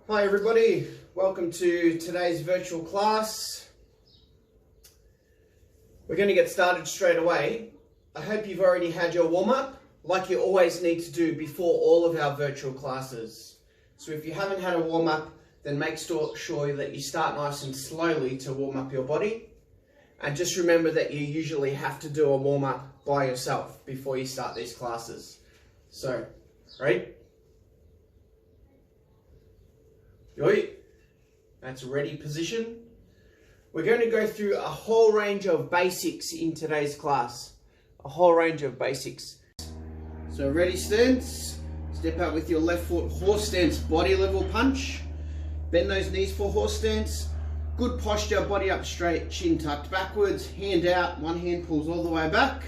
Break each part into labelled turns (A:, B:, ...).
A: Hi everybody, welcome to today's virtual class. We're going to get started straight away. I hope you've already had your warm-up, like you always need to do before all of our virtual classes. So if you haven't had a warm-up, then make sure that you start nice and slowly to warm up your body. And just remember that you usually have to do a warm-up by yourself before you start these classes. So, ready? Yoi. That's ready position. We're going to go through a whole range of basics in today's class. A whole range of basics. So ready stance. Step out with your left foot, horse stance, body level punch. Bend those knees for horse stance. Good posture, body up straight, chin tucked backwards, hand out, one hand pulls all the way back.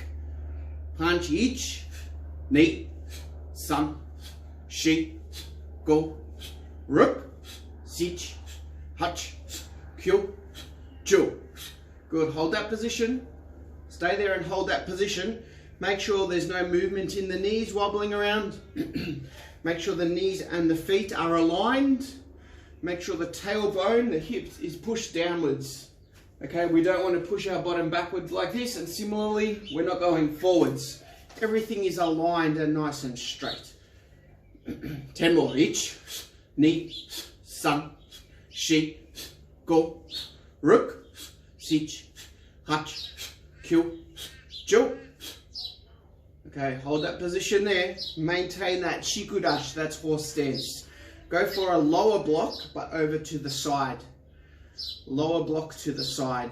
A: Punch each. Ni, san, shi, go, ruk. Sich, hutch, kyo, jo. Good, hold that position. Stay there and hold that position. Make sure there's no movement in the knees wobbling around. Make sure the knees and the feet are aligned. Make sure the tailbone, the hips, is pushed downwards. Okay, we don't want to push our bottom backwards like this, and similarly, we're not going forwards. Everything is aligned and nice and straight. 10 more each. Ni, san, shi, go, ruk, sich, hutch, kyo, jo. Okay, hold that position there. Maintain that shikudashi, that's horse stance. Go for a lower block, but over to the side. Lower block to the side.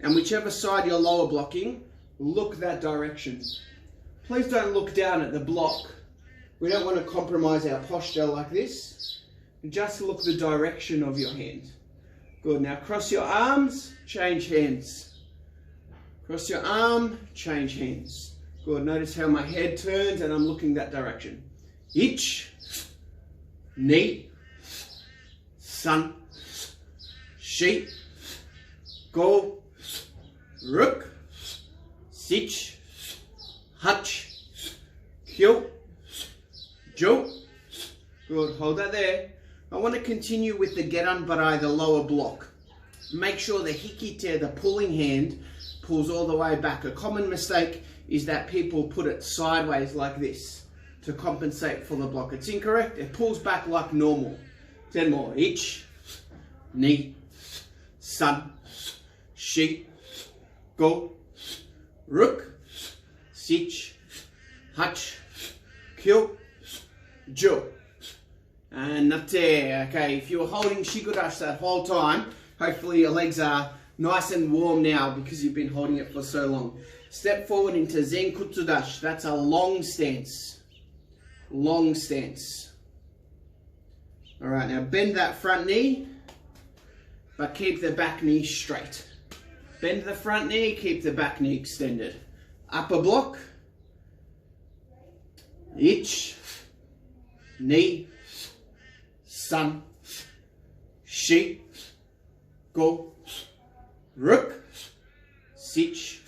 A: And whichever side you're lower blocking, look that direction. Please don't look down at the block. We don't want to compromise our posture like this. Just look the direction of your hand. Good, now cross your arms, change hands. Cross your arm, change hands. Good, notice how my head turns and I'm looking that direction. Ich, ni, san, shi, go, ruk, sich, hutch, kyo, jo. Good, hold that there. I want to continue with the geranbarai, the lower block. Make sure the hikite, the pulling hand, pulls all the way back. A common mistake is that people put it sideways like this to compensate for the block. It's incorrect. It pulls back like normal. 10 more. Ich, ni, san, shi, go, ruk, sich, hutch, kyo, jo. And nate. Okay, if you were holding shikudashi that whole time, hopefully your legs are nice and warm now because you've been holding it for so long. Step forward into zenkutsudashi. That's a long stance. Long stance. Alright, now bend that front knee, but keep the back knee straight. Bend the front knee, keep the back knee extended. Upper block. Ich, ni, san, shi, go, ruk, sich,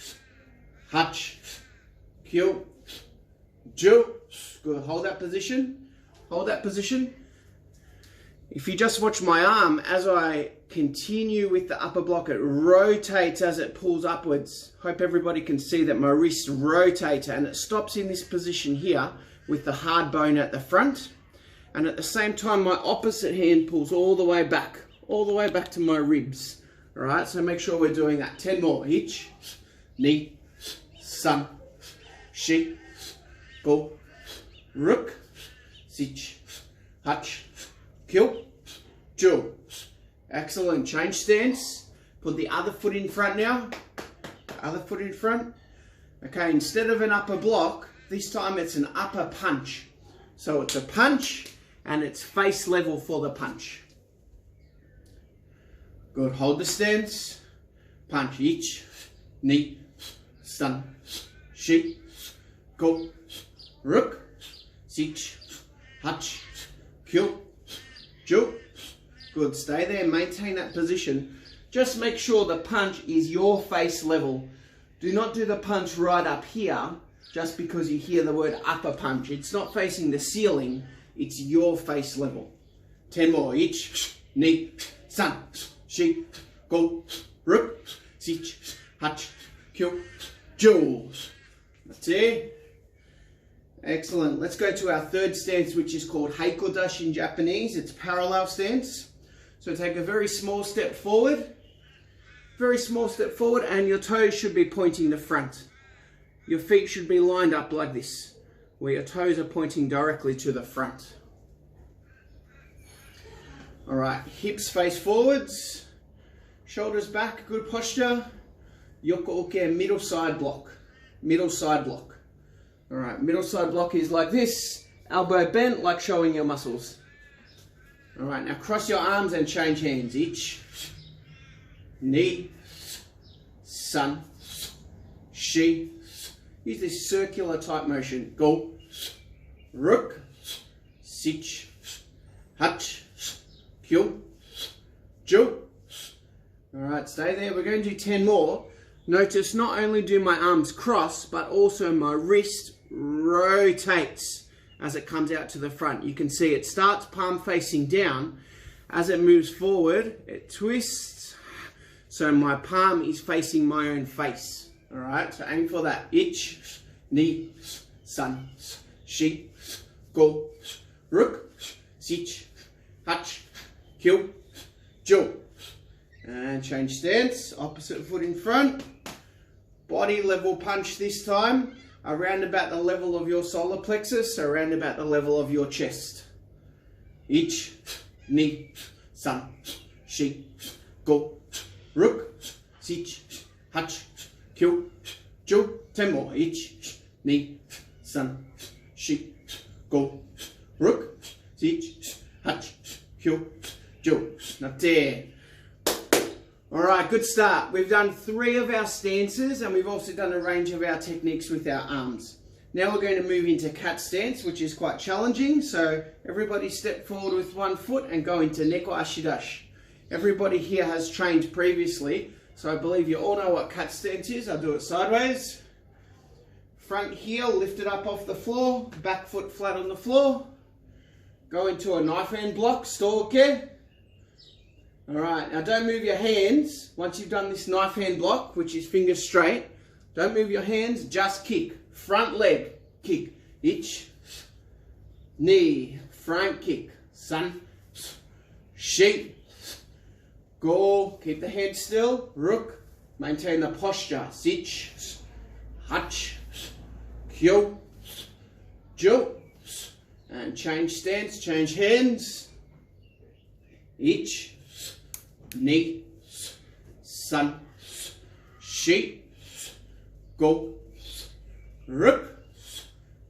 A: hutch, kyo, jo. Good, hold that position. Hold that position. If you just watch my arm, as I continue with the upper block, it rotates as it pulls upwards. Hope everybody can see that my wrist rotates and it stops in this position here with the hard bone at the front. And at the same time, my opposite hand pulls all the way back to my ribs. All right, so make sure we're doing that. 10 more. Ich, ni, san, shi, go, ruk, sich, hutch, kyo, jo. Excellent. Change stance. Put the other foot in front now. Other foot in front. Okay, instead of an upper block, this time it's an upper punch. So it's a punch and it's face level for the punch. Good, hold the stance. Punch. Ich, ni, san, shi, go, ruk, sich, hutch, kyo, jo. Good, stay there, maintain that position. Just make sure the punch is your face level. Do not do the punch right up here just because you hear the word upper punch. It's not facing the ceiling, it's your face level. 10 more. Ich, ni, san, shi, go, ruk, sich, hach, kyo, jo. That's it. Excellent. Let's go to our third stance, which is called haikodashi in Japanese. It's parallel stance. So take a very small step forward. Very small step forward, and your toes should be pointing to front. Your feet should be lined up like this, where your toes are pointing directly to the front. All right, hips face forwards, shoulders back, good posture. Yoko uke, middle side block. Middle side block. All right, middle side block is like this, elbow bent, like showing your muscles. All right, now cross your arms and change hands. Ich, ni, san, shi. Use this circular type motion. Go, ruk, sich, hach, kyo, jo. All right, stay there. We're going to do 10 more. Notice not only do my arms cross, but also my wrist rotates as it comes out to the front. You can see it starts palm facing down. As it moves forward, it twists. So my palm is facing my own face. All right, so aim for that. Ich, ni, san, shi, go, ruk, sich, hach, kyo, jo. And change stance, opposite foot in front. Body level punch this time, around about the level of your solar plexus, around about the level of your chest. Ich, ni, san, shi, go, ruk, sich, hach, kyo, jo. 10 more. Ich, ni, san, shi, go, ruk, sich, hach, kyo, jo. Not there. Alright, good start. We've done 3 of our stances, and we've also done a range of our techniques with our arms. Now we're going to move into cat stance, which is quite challenging. So everybody step forward with one foot and go into neko ashidashi. Everybody here has trained previously, so I believe you all know what cat stance is. I'll do it sideways. Front heel lifted up off the floor, back foot flat on the floor. Go into a knife hand block, stoke. Alright, now don't move your hands. Once you've done this knife hand block, which is fingers straight, don't move your hands, just kick. Front leg, kick. Ich, knee, front kick. San, shi, go. Keep the head still. Ruk, maintain the posture. Sich, hach, kyo, jo. And change stance, change hands. Ich, ni, san, shi, go, ruk,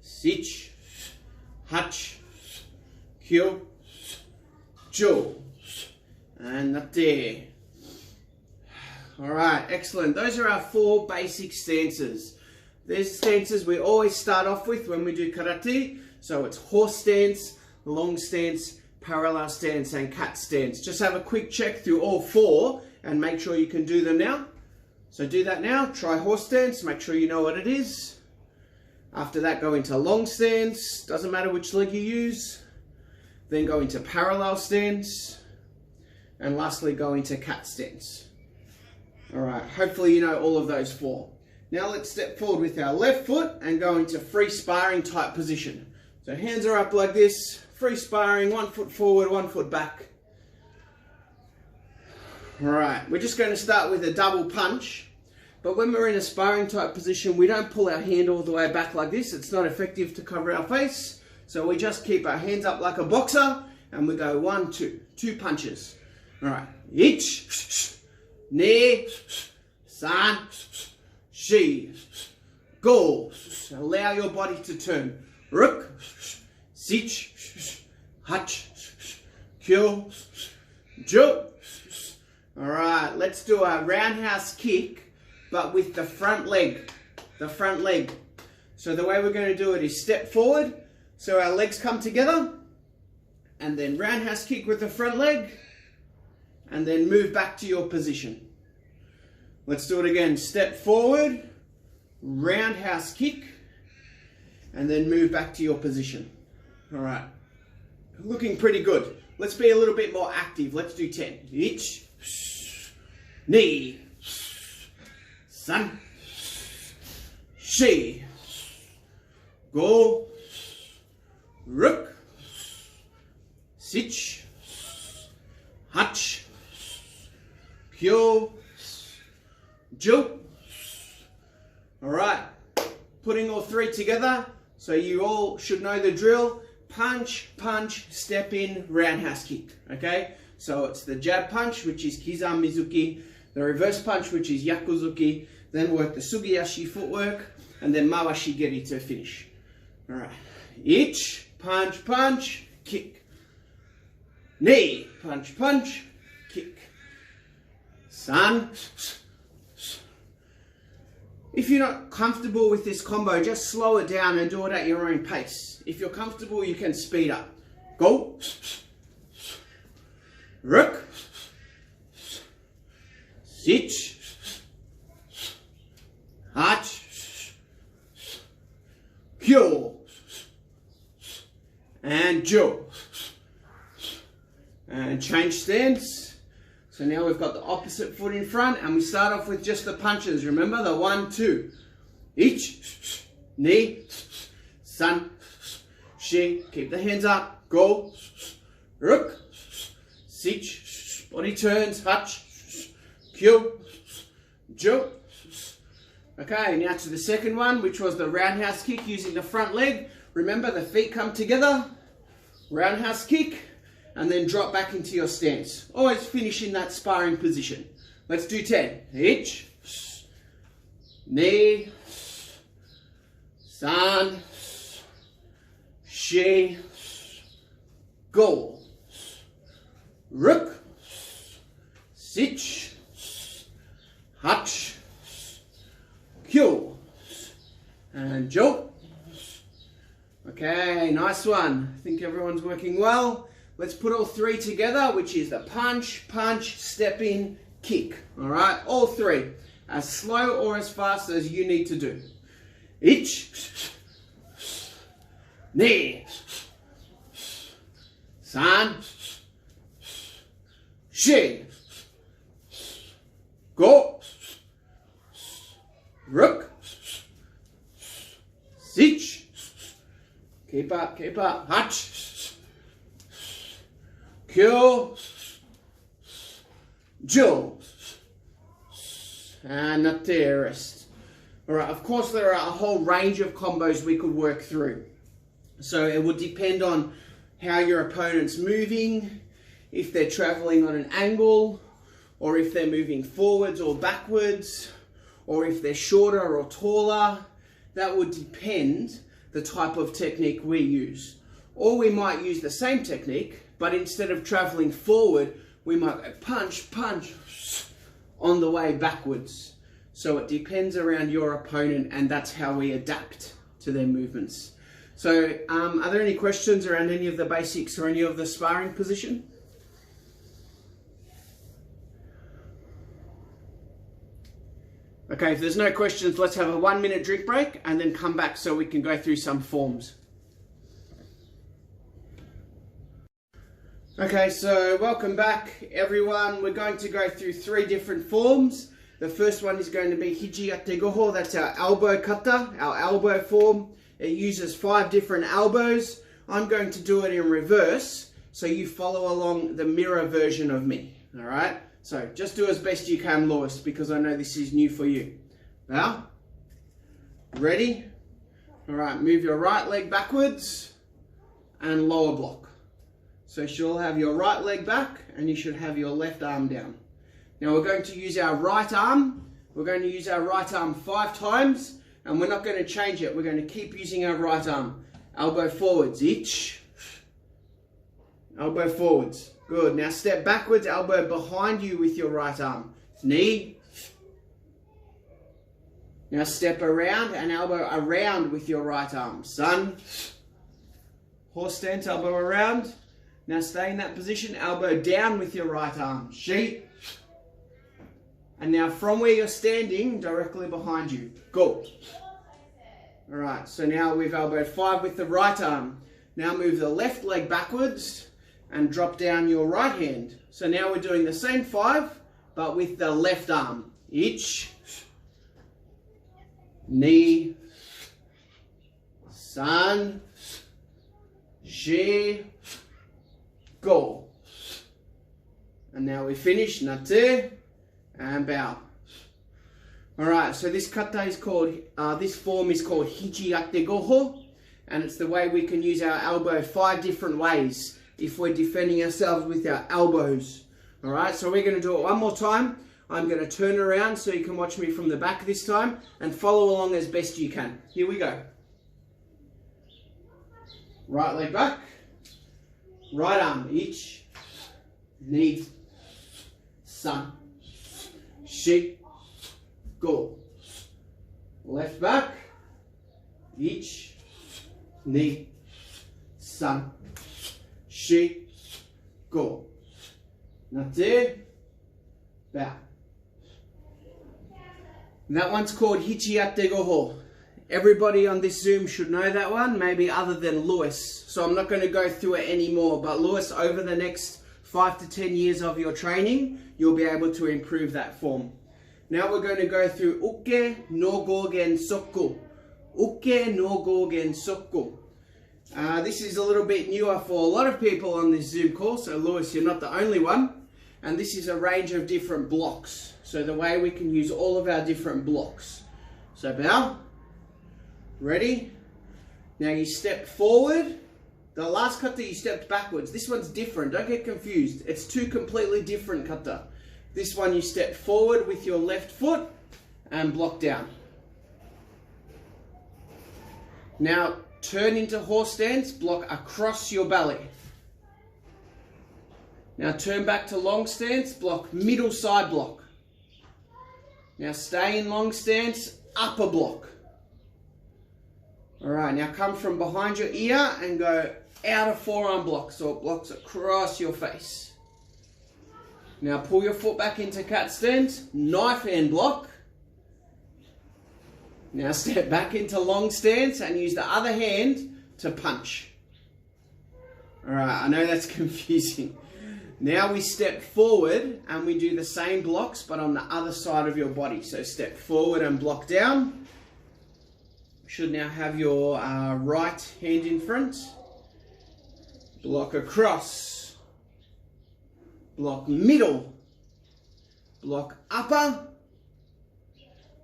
A: sich, hach, kyo, jo. And up there. Alright, excellent. Those are our 4 basic stances. These stances we always start off with when we do karate. So it's horse stance, long stance, parallel stance and cat stance. Just have a quick check through all 4 and make sure you can do them now. So do that now. Try horse stance, make sure you know what it is. After that, go into long stance, doesn't matter which leg you use. Then go into parallel stance. And lastly, go into cat stance. Alright, hopefully you know all of those 4. Now let's step forward with our left foot and go into free sparring type position. So hands are up like this. Free sparring, 1 foot forward, 1 foot back. Alright, we're just going to start with a double punch. But when we're in a sparring type position, we don't pull our hand all the way back like this. It's not effective to cover our face. So we just keep our hands up like a boxer and we go 1, 2. 2 punches. Alright. Ich, ni, san, shi, go. Allow your body to turn. Ruk, sich, hach, kyo, jo. Alright, let's do a roundhouse kick, but with the front leg. The front leg. So the way we're going to do it is step forward, so our legs come together, and then roundhouse kick with the front leg, and then move back to your position. Let's do it again. Step forward, roundhouse kick, and then move back to your position. Alright, looking pretty good. Let's be a little bit more active. Let's do 10. Ich, ni, san, shi, go, ruk, sich, hach, kyo, jo. All right, putting all three together, so you all should know the drill. Punch, punch, step in, roundhouse kick, okay? So it's the jab punch, which is Kizan Mizuki, the reverse punch, which is Yakuzuki, then work the Sugiyashi footwork, and then Mawashi Geri to finish. All right, ich, punch, punch, kick. Ni, punch, punch, kick. San. If you're not comfortable with this combo, just slow it down and do it at your own pace. If you're comfortable, you can speed up. Go. Ruk. Sich. Hach. Kyo. And jo. And change stance. So now we've got the opposite foot in front and we start off with just the punches. Remember the 1, 2. Ich, ni, san, shi. Keep the hands up. Go. Ruk. Sich. Body turns. Hach. Kyo. Jo. Okay, now to the second one, which was the roundhouse kick using the front leg. Remember the feet come together. Roundhouse kick. And then drop back into your stance. Always finish in that sparring position. Let's do 10. Ich, ni, san, shi, go, ruk, sich, hach, kyo, and jo. Okay, nice one. I think everyone's working well. Let's put all three together, which is the punch, punch, step in, kick. All right, all three. As slow or as fast as you need to do. Ich, ni, san, shi, go, ruk, sich, keep up, hach, kyo, jo, and up to your rest. Alright, of course there are a whole range of combos we could work through. So it would depend on how your opponent's moving, if they're traveling on an angle, or if they're moving forwards or backwards, or if they're shorter or taller. That would depend the type of technique we use. Or we might use the same technique, but instead of traveling forward, we might go punch, punch on the way backwards. So it depends around your opponent, and that's how we adapt to their movements. So are there any questions around any of the basics or any of the sparring position? Okay, if there's no questions, let's have a 1-minute drink break and then come back so we can go through some forms. Okay, so welcome back everyone. We're going to go through 3 different forms. The first one is going to be Hiji ategoho. That's our elbow kata, our elbow form. It uses 5 different elbows. I'm going to do it in reverse, so you follow along the mirror version of me. All right? So just do as best you can, Lewis, because I know this is new for you. Now, ready? All right, move your right leg backwards and lower block. So you should have your right leg back and you should have your left arm down. Now we're going to use our right arm. We're going to use our right arm 5 times and we're not going to change it. We're going to keep using our right arm. Elbow forwards, ich. Elbow forwards. Good. Now step backwards, elbow behind you with your right arm. Knee. Now step around and elbow around with your right arm. Sun. Horse stance, elbow around. Now stay in that position, elbow down with your right arm. Shi. And now from where you're standing, directly behind you. Go. Alright, so now we've elbowed 5 with the right arm. Now move the left leg backwards and drop down your right hand. So now we're doing the same 5, but with the left arm. Ich, ni, san, shi, go. And now we finish, nate, and bow. Alright, so this kata is called, this form is called Hiji ategoho, and it's the way we can use our elbow 5 different ways if we're defending ourselves with our elbows. Alright, so we're going to do it one more time. I'm going to turn around so you can watch me from the back this time and follow along as best you can. Here we go. Right leg back, right arm, ich, ni, san, shi, go. Left back, ich, ni, san, shi, go. Nate, bow. And that one's called Hiji ategoho. Everybody on this Zoom should know that one, maybe other than Lewis. So I'm not going to go through it anymore. But Lewis, over the next 5 to 10 years of your training, you'll be able to improve that form. Now we're going to go through uke no gogen soku. Uke no gogen soku. This is a little bit newer for a lot of people on this Zoom call. So Lewis, you're not the only one. And this is a range of different blocks. So the way we can use all of our different blocks. So bow. Ready? Now you step forward. The last kata you stepped backwards. This one's different. Don't get confused. It's 2 completely different kata. This one you step forward with your left foot and block down. Now turn into horse stance. Block across your belly. Now turn back to long stance. Block middle side block. Now stay in long stance. Upper block. Alright, now come from behind your ear and go out of forearm block so it blocks across your face. Now pull your foot back into cat stance, knife hand block. Now step back into long stance and use the other hand to punch. Alright, I know that's confusing. Now we step forward and we do the same blocks but on the other side of your body. So step forward and block down. Should now have your right hand in front. Block across. Block middle. Block upper.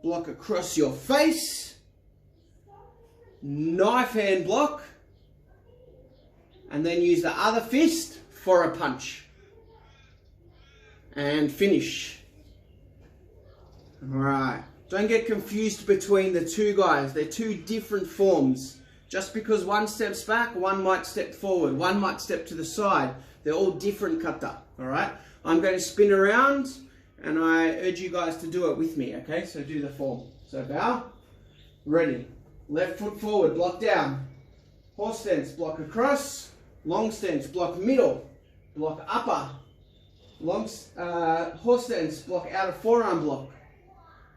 A: Block across your face. Knife hand block. And then use the other fist for a punch. And finish. Alright. Don't get confused between the 2 guys. They're 2 different forms. Just because one steps back, one might step forward, one might step to the side. They're all different kata, alright? I'm going to spin around and I urge you guys to do it with me, okay? So do the form. So bow, ready. Left foot forward, block down. Horse stance, block across. Long stance, block middle. Block upper. Horse stance, block out of forearm block.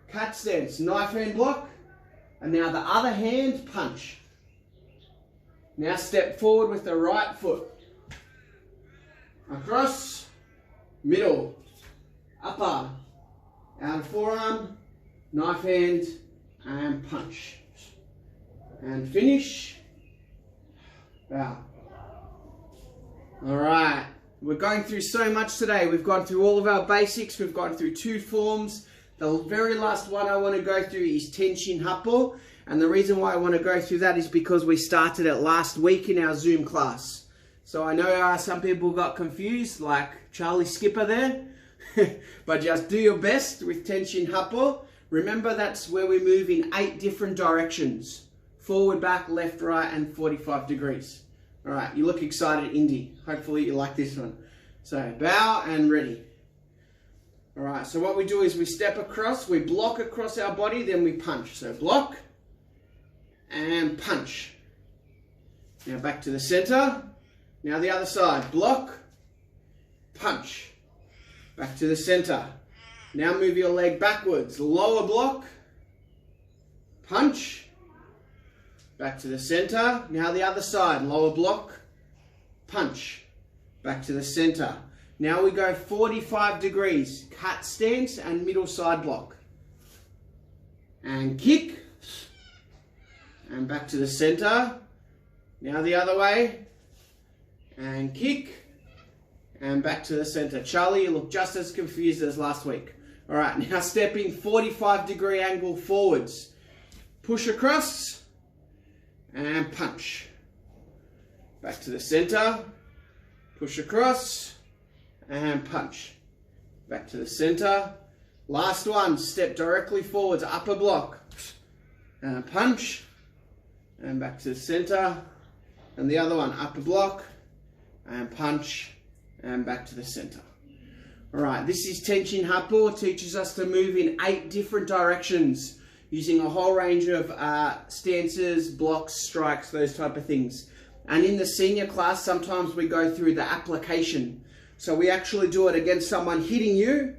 A: Cat stance, knife hand block, and now the other hand punch. Now step forward with the right foot. Across, middle, upper, out of forearm, knife hand, and punch. And finish. Bow. Alright, we're going through so much today. We've gone through all of our basics, we've gone through 2 forms. The very last one I want to go through is Tenshin hapo, and the reason why I want to go through that is because we started it last week in our Zoom class. So I know some people got confused, like Charlie Skipper there, but just do your best with Tenshin hapo. Remember that's where we move in 8 different directions. Forward, back, left, right, and 45 degrees. Alright, you look excited, Indy. Hopefully you like this one. So bow and ready. Alright, so what we do is we step across, we block across our body, then we punch. So block and punch. Now back to the center. Now the other side. Block, punch. Back to the center. Now move your leg backwards. Lower block, punch. Back to the center. Now the other side. Lower block, punch. back to the center. Now we go 45 degrees, cat stance and middle side block. And kick, and back to the center. Now the other way, and kick, and back to the center. Charlie, you look just as confused as last week. All right, now stepping 45-degree angle forwards. Push across, and punch. Back to the center, push across, and punch. Back to the center. Last one, step directly forwards, upper block, and punch, and back to the center. And the other one, upper block, and punch, and back to the center. All right, this is Tenshin hapo. It teaches us to move in 8 different directions using a whole range of stances, blocks, strikes, those type of things. And in the senior class, sometimes we go through the application. So we actually do it against someone hitting you,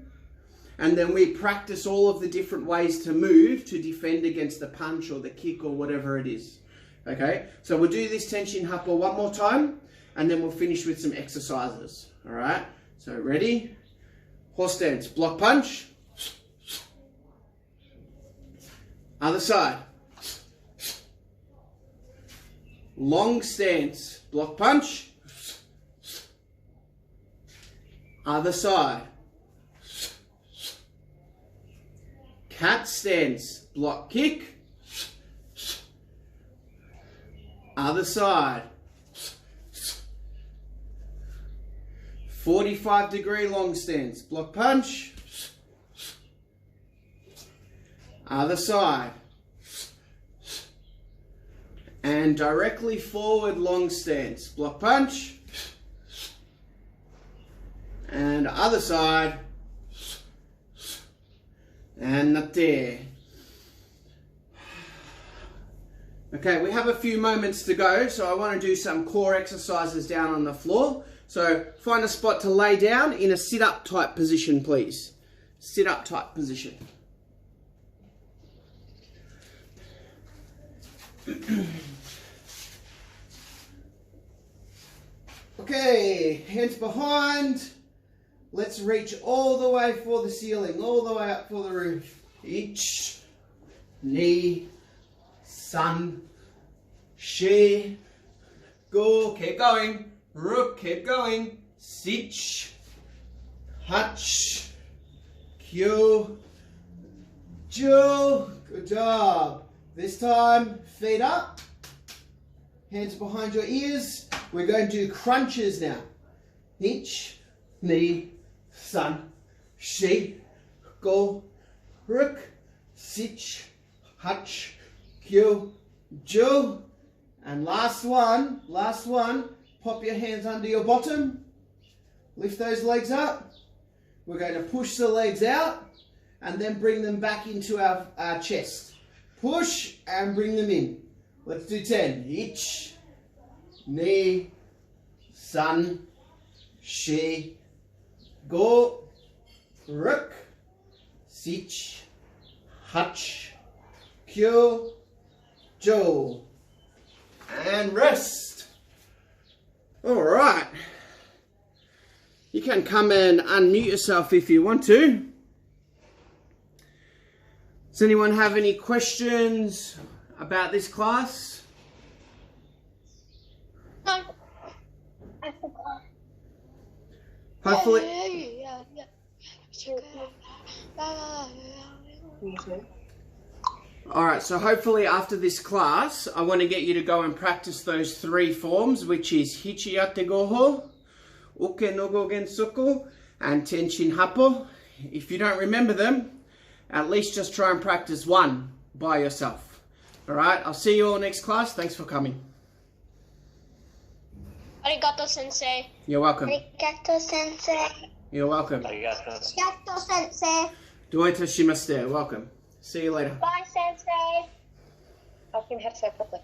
A: and then we practice all of the different ways to move to defend against the punch or the kick or whatever it is. Okay, so we'll do this Tenshin hapo one more time, and then we'll finish with some exercises. All right, so ready? Horse stance, block punch. Other side. Long stance, block punch. Other side. Cat stance, block kick. Other side. 45-degree long stance, block punch. Other side. And directly forward long stance, block punch. And other side. And up there. Okay, we have a few moments to go, so I want to do some core exercises down on the floor. So find a spot to lay down in a sit-up type position, please. Sit-up type position. Okay, hands behind. Let's reach all the way for the ceiling, all the way up for the roof. Ich, ni, san, shi, go, keep going. Rook, keep going. Sich, hutch, kyu, ju. Good job. This time, feet up, hands behind your ears. We're going to do crunches now. Ich, ni, san, shi, go, rook, sich, hutch, kyu, ju. And last one, pop your hands under your bottom, lift those legs up. We're going to push the legs out and then bring them back into our chest. Push and bring them in. Let's do 10. Ich, ni, san, shi, go, rook, sich, hutch, kyu, jo. And rest. All right. You can come and unmute yourself if you want to. Does anyone have any questions about this class?
B: No. I forgot.
A: Hopefully. Alright, so hopefully after this class, I want to get you to go and practice those 3 forms, which is Hiji ategoho, uke nogo gensoku, and Tenshin hapo. If you don't remember them, at least just try and practice one by yourself. Alright, I'll see you all next class. Thanks for coming.
B: Arigato, Sensei.
A: You're welcome.
B: Arigato, Sensei.
A: You're welcome.
B: Arigato, Sensei.
A: Doita shimashite. Welcome. See you later.
B: Bye, Sensei. Hope you have separately.